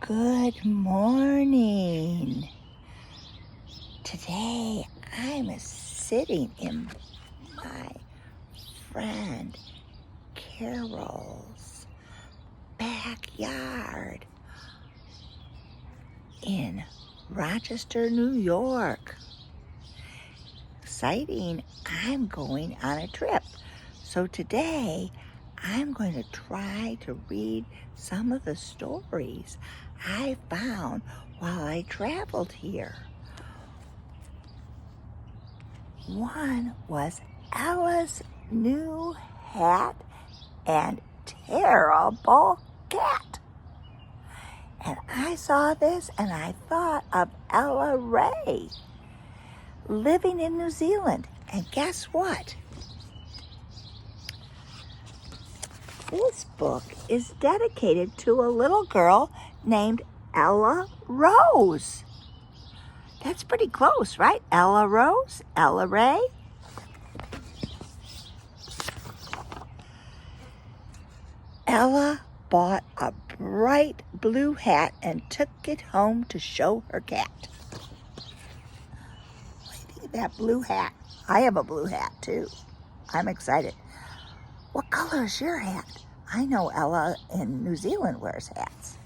Good morning. Today I'm sitting in my friend Carol's backyard in Rochester, New York. Exciting, I'm going on a trip. So today I'm going to try to read some of the stories I found while I traveled here. One was Ella's new hat and terrible cat. And I saw this and I thought of Ella Ray living in New Zealand. And guess what? This book is dedicated to a little girl named Ella Rose. That's pretty close, right? Ella Rose, Ella Ray. Ella bought a bright blue hat and took it home to show her cat. What do you think of that blue hat? I have a blue hat too. I'm excited. What color is your hat? I know Ella in New Zealand wears hats.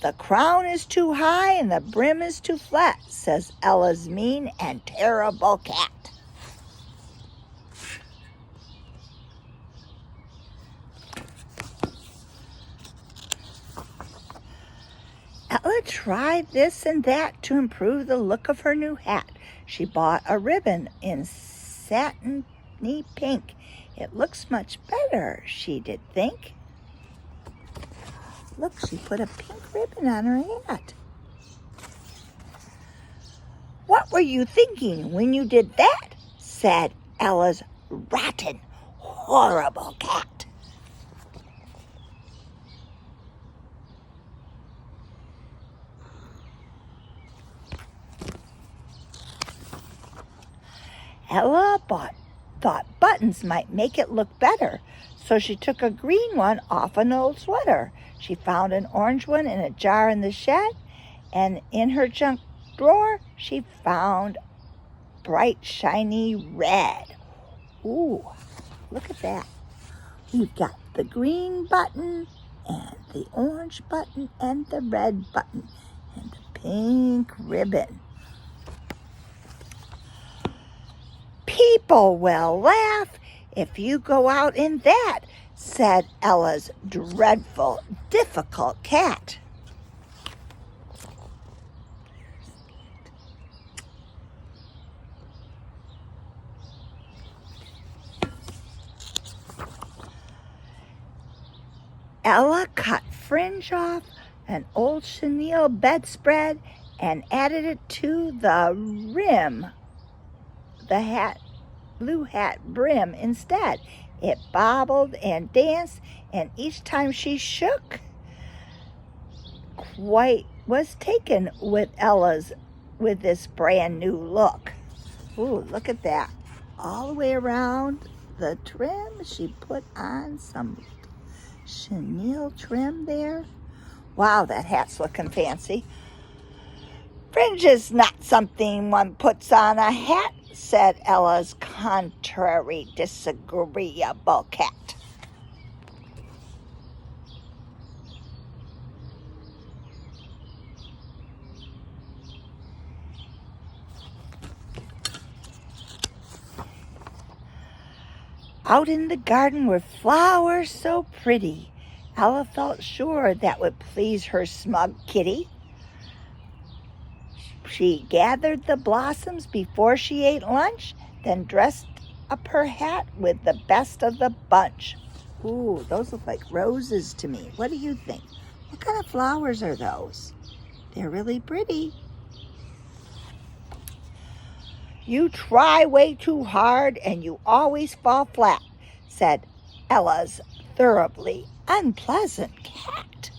The crown is too high and the brim is too flat, says Ella's mean and terrible cat. Ella tried this and that to improve the look of her new hat. She bought a ribbon in satiny pink. It looks much better, she did think. Look, she put a pink ribbon on her hat. What were you thinking when you did that? Said Ella's rotten, horrible cat. Ella thought buttons might make it look better, so she took a green one off an old sweater. She found an orange one in a jar in the shed, and in her junk drawer, she found bright, shiny red. Ooh, look at that. We've got the green button, and the orange button, and the red button, and the pink ribbon. People will laugh if you go out in that, said Ella's dreadful, difficult cat. Ella cut fringe off an old chenille bedspread and added it to the rim, the blue hat brim instead. It bobbled and danced, and each time she shook, quite was taken with this brand new look. Ooh, look at that. All the way around the trim, she put on some chenille trim there. Wow, that hat's looking fancy. Fringe is not something one puts on a hat, said Ella's contrary, disagreeable cat. Out in the garden were flowers so pretty. Ella felt sure that would please her smug kitty. She gathered the blossoms before she ate lunch, then dressed up her hat with the best of the bunch. Ooh, those look like roses to me. What do you think? What kind of flowers are those? They're really pretty. You try way too hard and you always fall flat, said Ella's thoroughly unpleasant cat.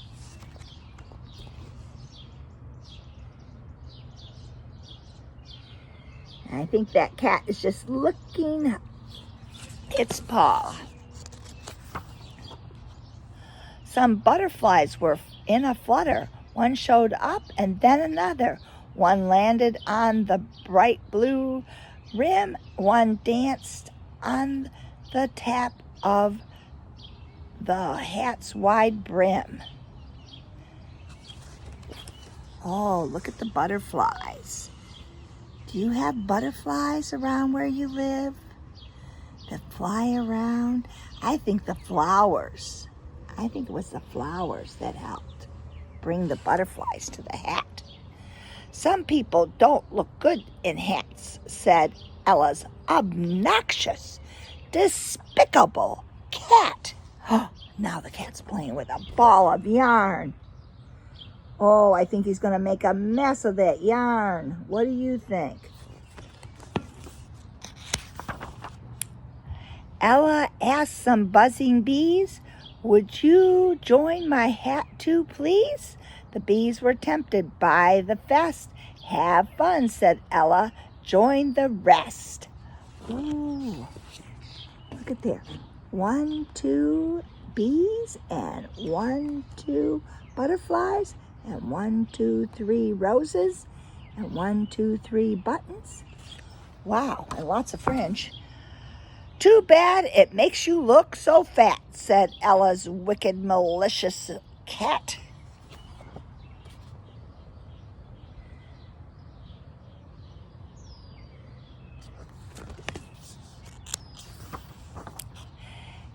I think that cat is just licking its paw. Some butterflies were in a flutter. One showed up and then another. One landed on the bright blue rim. One danced on the tap of the hat's wide brim. Oh, look at the butterflies. Do you have butterflies around where you live that fly around? I think the flowers. I think it was the flowers that helped bring the butterflies to the hat. Some people don't look good in hats, said Ella's obnoxious, despicable cat. Oh, now the cat's playing with a ball of yarn. Oh, I think he's going to make a mess of that yarn. What do you think? Ella asked some buzzing bees, would you join my hat too, please? The bees were tempted by the fest. Have fun, said Ella. Join the rest. Ooh, look at there. 1, 2 bees and 1, 2 butterflies and 1, 2, 3 roses and 1, 2, 3 buttons. Wow, and lots of fringe. Too bad it makes you look so fat, said Ella's wicked, malicious cat.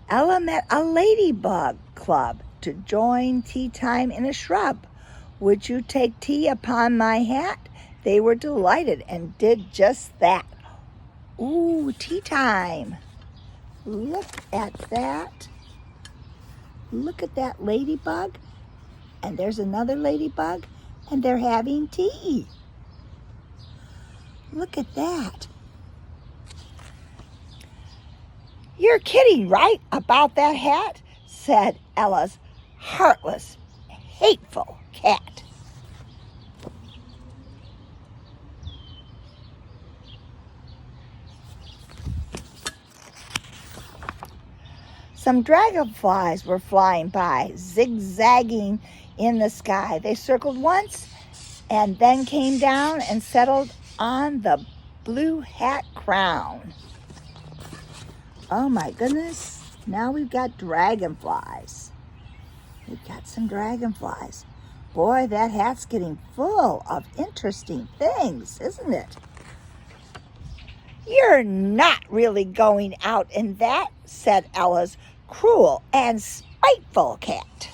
Ella met a ladybug club to join tea time in a shrub. Would you take tea upon my hat? They were delighted and did just that. Ooh, tea time. Look at that. Look at that ladybug. And there's another ladybug, and they're having tea. Look at that. You're kidding, right, about that hat? Said Ella's heartless, hateful cat. Some dragonflies were flying by, zigzagging in the sky. They circled once and then came down and settled on the blue hat crown. Oh my goodness, now we've got dragonflies. We've got some dragonflies. Boy, that hat's getting full of interesting things, isn't it? You're not really going out in that, said Ella's cruel and spiteful cat.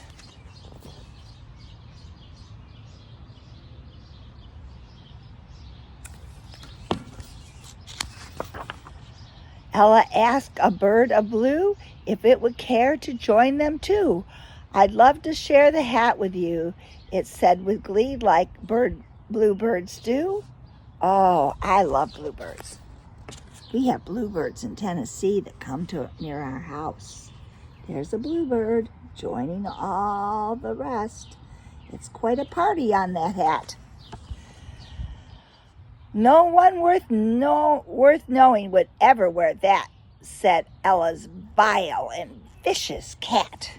Ella asked a bird of blue if it would care to join them too. I'd love to share the hat with you, it said with glee, like bluebirds do. Oh, I love bluebirds. We have bluebirds in Tennessee that come to near our house. There's a bluebird joining all the rest. It's quite a party on that hat. No one worth knowing would ever wear that, said Ella's vile and vicious cat.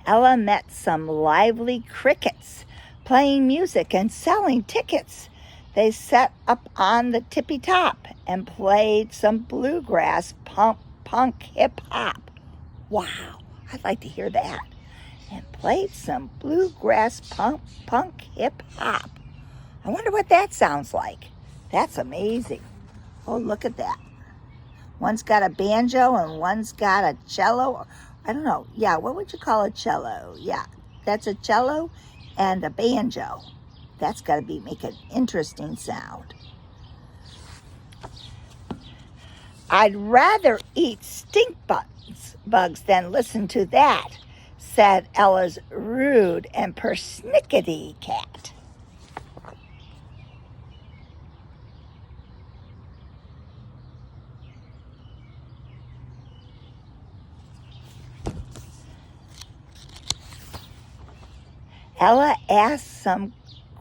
Ella met some lively crickets, playing music and selling tickets. They sat up on the tippy top and played some bluegrass punk hip-hop. Wow, I'd like to hear that. And played some bluegrass punk hip-hop. I wonder what that sounds like. That's amazing. Oh, look at that. One's got a banjo and one's got a cello. I don't know. Yeah, what would you call a cello? Yeah, that's a cello and a banjo. That's got to make an interesting sound. I'd rather eat stink bugs than listen to that, said Ella's rude and persnickety cat. Ella asked some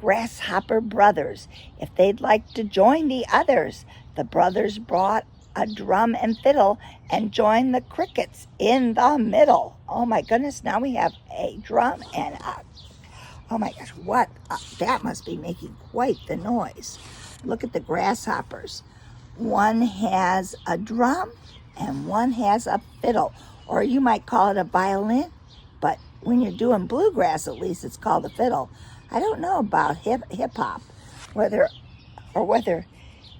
grasshopper brothers if they'd like to join the others. The brothers brought a drum and fiddle and joined the crickets in the middle. Oh my goodness, now we have a drum and oh my gosh, that must be making quite the noise. Look at the grasshoppers. One has a drum and one has a fiddle, or you might call it a violin, but when you're doing bluegrass, at least it's called a fiddle. I don't know about hip-hop, whether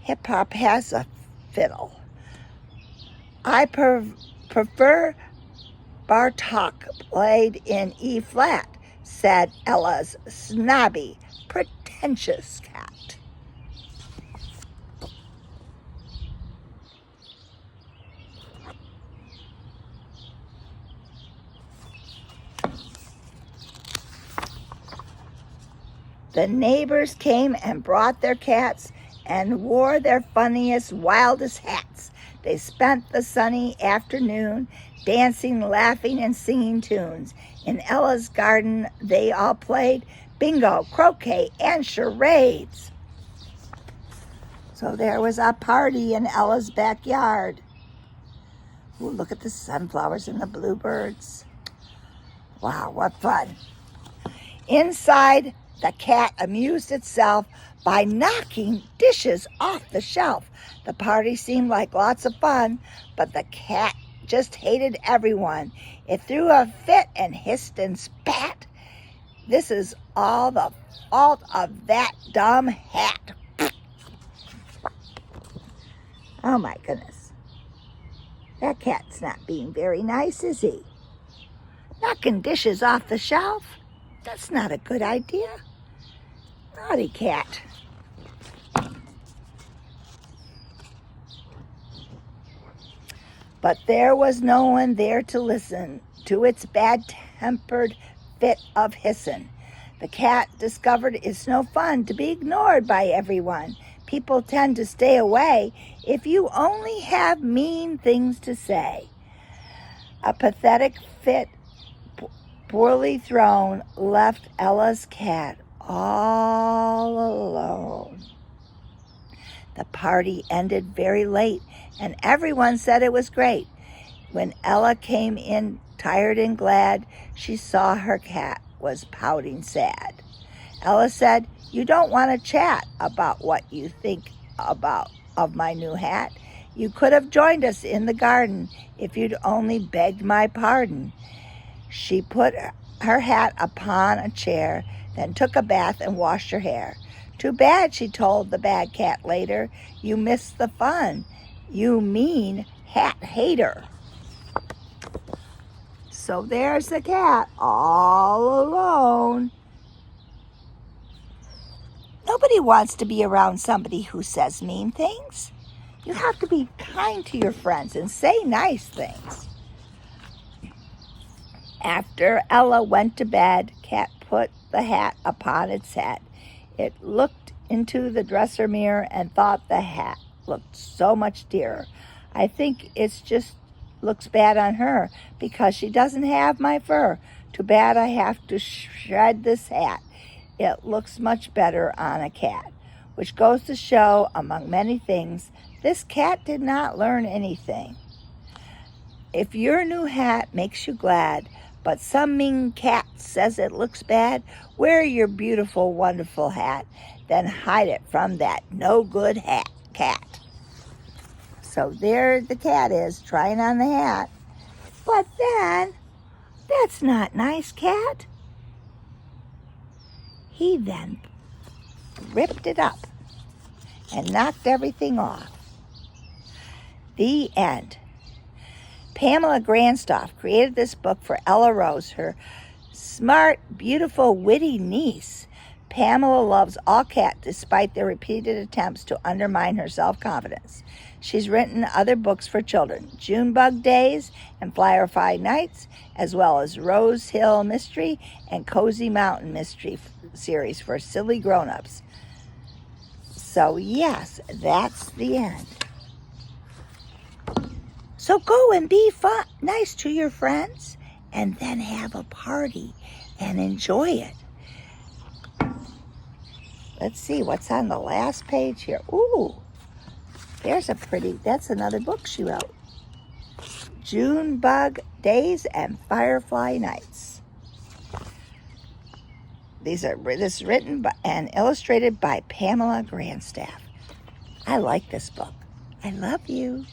hip-hop has a fiddle. I prefer Bartok played in E flat, said Ella's snobby, pretentious cat. The neighbors came and brought their cats and wore their funniest, wildest hats. They spent the sunny afternoon dancing, laughing, and singing tunes. In Ella's garden, they all played bingo, croquet, and charades. So there was a party in Ella's backyard. Ooh, look at the sunflowers and the bluebirds. Wow, what fun. Inside, the cat amused itself by knocking dishes off the shelf. The party seemed like lots of fun, but the cat just hated everyone. It threw a fit and hissed and spat. This is all the fault of that dumb hat. Oh my goodness. That cat's not being very nice, is he? Knocking dishes off the shelf? That's not a good idea. Naughty cat. But there was no one there to listen to its bad-tempered fit of hissing. The cat discovered it's no fun to be ignored by everyone. People tend to stay away if you only have mean things to say. A pathetic fit, poorly thrown, left Ella's cat all alone. The party ended very late, and everyone said it was great. When Ella came in tired and glad, she saw her cat was pouting sad. Ella said, "You don't want to chat about what you think of my new hat. You could have joined us in the garden if you'd only begged my pardon." She put her hat upon a chair, then took a bath and washed her hair. "Too bad," she told the bad cat later. "You missed the fun, you mean hat hater." So there's the cat all alone. Nobody wants to be around somebody who says mean things. You have to be kind to your friends and say nice things. After Ella went to bed, Cat put the hat upon its head. It looked into the dresser mirror and thought the hat looked so much dearer. "I think it's just looks bad on her because she doesn't have my fur. Too bad I have to shred this hat. It looks much better on a cat." Which goes to show, among many things, this cat did not learn anything. If your new hat makes you glad, but some mean cat says it looks bad, wear your beautiful, wonderful hat, then hide it from that no-good cat. So there the cat is, trying on the hat. But then, that's not nice, cat. He then ripped it up and knocked everything off. The end. Pamela Grandstaff created this book for Ella Rose, her smart, beautiful, witty niece. Pamela loves all cats despite their repeated attempts to undermine her self-confidence. She's written other books for children, Junebug Days and Firefly Nights, as well as Rose Hill Mystery and Cozy Mountain Mystery series for silly grown-ups. So yes, that's the end. So go and be nice to your friends and then have a party and enjoy it. Let's see what's on the last page here. Ooh, that's another book she wrote. June Bug Days and Firefly Nights. This is written and illustrated by Pamela Grandstaff. I like this book. I love you.